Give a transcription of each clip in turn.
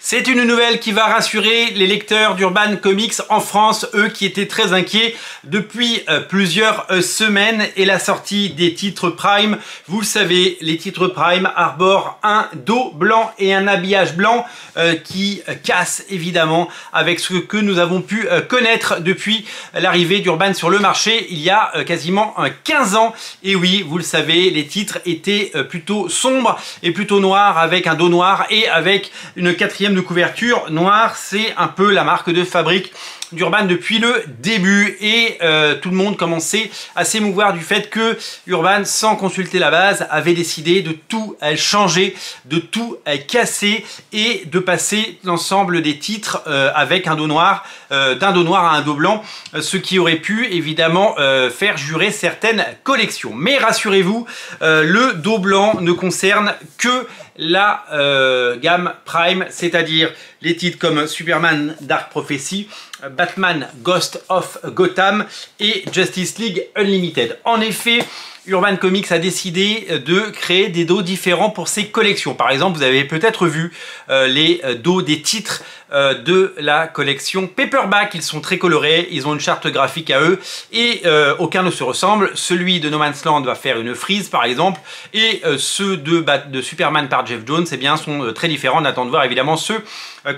C'est une nouvelle qui va rassurer les lecteurs d'Urban Comics en France, eux qui étaient très inquiets depuis plusieurs semaines, et la sortie des titres Prime. Vous le savez, les titres Prime arborent un dos blanc et un habillage blanc qui casse évidemment avec ce que nous avons pu connaître depuis l'arrivée d'Urban sur le marché il y a quasiment 15 ans. Et oui, vous le savez, les titres étaient plutôt sombres et plutôt noirs, avec un dos noir et avec une quatrième de couverture noire. C'est un peu la marque de fabrique d'Urban depuis le début, et tout le monde commençait à s'émouvoir du fait que Urban, sans consulter la base, avait décidé de tout changer, de tout casser et de passer l'ensemble des titres avec un dos noir, d'un dos noir à un dos blanc, ce qui aurait pu évidemment faire jurer certaines collections. Mais rassurez-vous, le dos blanc ne concerne que la gamme Prime, c'est-à-dire les titres comme Superman Dark Prophecy, Batman Ghost of Gotham et Justice League Unlimited. En effet, Urban Comics a décidé de créer des dos différents pour ses collections. Par exemple, vous avez peut-être vu les dos des titres de la collection Paperback. Ils sont très colorés, ils ont une charte graphique à eux et aucun ne se ressemble. Celui de No Man's Land va faire une frise par exemple, et ceux de Superman par Jeff Jones sont très différents. On attend de voir évidemment ceux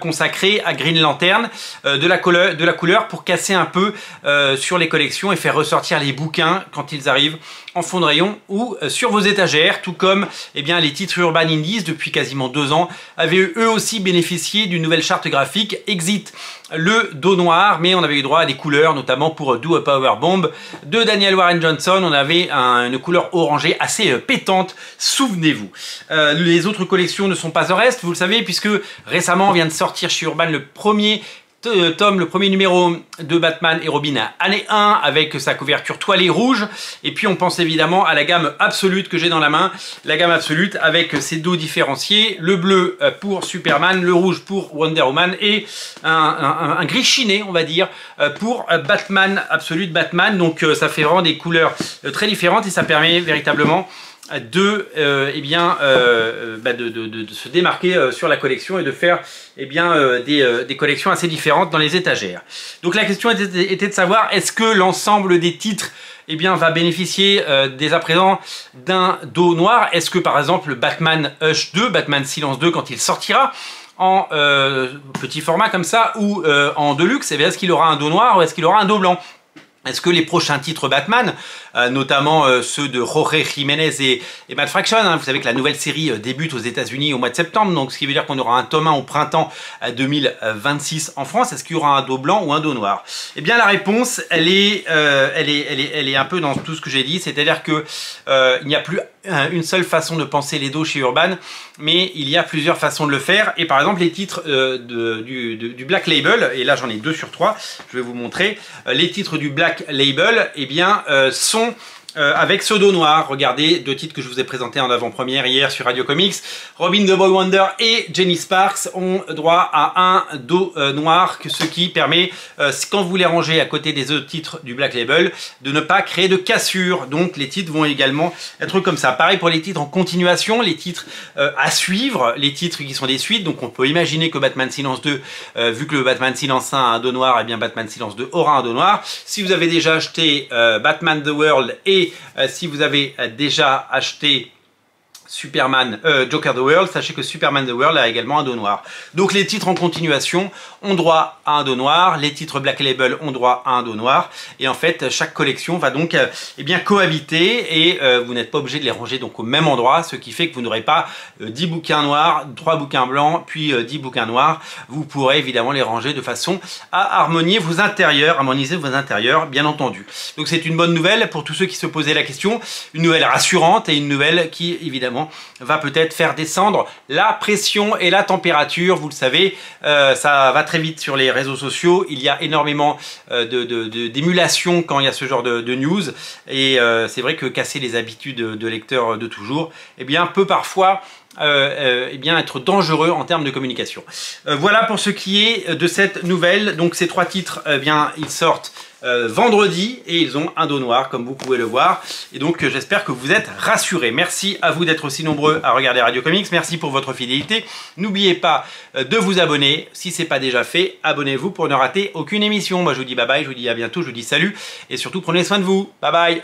consacrés à Green Lantern, de la couleur pour casser un peu sur les collections et faire ressortir les bouquins quand ils arrivent en fond de rayon ou sur vos étagères, tout comme les titres Urban Indies depuis quasiment 2 ans avaient eux aussi bénéficié d'une nouvelle charte graphique. Exit le dos noir, mais on avait eu droit à des couleurs, notamment pour Do a Power Bomb de Daniel Warren Johnson. On avait une couleur orangée assez pétante, souvenez-vous. Les autres collections ne sont pas en reste, vous le savez, puisque récemment on vient de sortir chez Urban le premier tome, le premier numéro de Batman et Robin à année 1 avec sa couverture toilée rouge. Et puis on pense évidemment à la gamme Absolute que j'ai dans la main, la gamme Absolute avec ses dos différenciés, le bleu pour Superman, le rouge pour Wonder Woman et un gris chiné on va dire pour Batman, Absolute Batman. Donc ça fait vraiment des couleurs très différentes et ça permet véritablement de se démarquer sur la collection et de faire des collections assez différentes dans les étagères. Donc la question était de savoir, est-ce que l'ensemble des titres va bénéficier dès à présent d'un dos noir? Est-ce que par exemple Batman Hush 2, Batman Silence 2, quand il sortira en petit format comme ça ou en deluxe, est-ce qu'il aura un dos noir ou est-ce qu'il aura un dos blanc? Est-ce que les prochains titres Batman, notamment ceux de Jorge Jiménez et Matt Fraction, vous savez que la nouvelle série débute aux États-Unis au mois de septembre, donc ce qui veut dire qu'on aura un tome 1 au printemps 2026 en France. Est-ce qu'il y aura un dos blanc ou un dos noir? Eh bien la réponse, elle est un peu dans tout ce que j'ai dit, c'est-à-dire que il n'y a plus une seule façon de penser les dos chez Urban, mais il y a plusieurs façons de le faire. Et par exemple les titres du Black Label, et là j'en ai 2 sur 3, je vais vous montrer, les titres du Black Label sont avec ce dos noir. Regardez 2 titres que je vous ai présentés en avant-première hier sur Radio Comics. Robin the Boy Wonder et Jenny Sparks ont droit à un dos noir, ce qui permet, quand vous les rangez à côté des autres titres du Black Label, de ne pas créer de cassure. Donc les titres vont également être comme ça. Pareil pour les titres en continuation, les titres à suivre, les titres qui sont des suites. Donc on peut imaginer que Batman Silence 2, vu que le Batman Silence 1 a un dos noir, Batman Silence 2 aura un dos noir. Si vous avez déjà acheté Batman The World et si vous avez déjà acheté Superman, Joker the World, sachez que Superman the World a également un dos noir. Donc les titres en continuation ont droit à un dos noir, les titres Black Label ont droit à un dos noir, et en fait chaque collection va donc cohabiter, et vous n'êtes pas obligé de les ranger donc au même endroit, ce qui fait que vous n'aurez pas 10 bouquins noirs, 3 bouquins blancs, puis 10 bouquins noirs. Vous pourrez évidemment les ranger de façon à harmoniser vos intérieurs, bien entendu. Donc c'est une bonne nouvelle pour tous ceux qui se posaient la question, une nouvelle rassurante et une nouvelle qui évidemment va peut-être faire descendre la pression et la température. Vous le savez, ça va très vite sur les réseaux sociaux. Il y a énormément d'émulation quand il y a ce genre de news. Et c'est vrai que casser les habitudes de lecteurs de toujours, peut parfois eh bien être dangereux en termes de communication. Voilà pour ce qui est de cette nouvelle. Donc ces 3 titres, eh bien ils sortent vendredi et ils ont un dos noir comme vous pouvez le voir, et donc j'espère que vous êtes rassurés. Merci à vous d'être aussi nombreux à regarder Radio Comics, merci pour votre fidélité. N'oubliez pas de vous abonner si ce n'est pas déjà fait, abonnez-vous pour ne rater aucune émission. Moi je vous dis bye bye, je vous dis à bientôt, je vous dis salut et surtout prenez soin de vous, bye bye.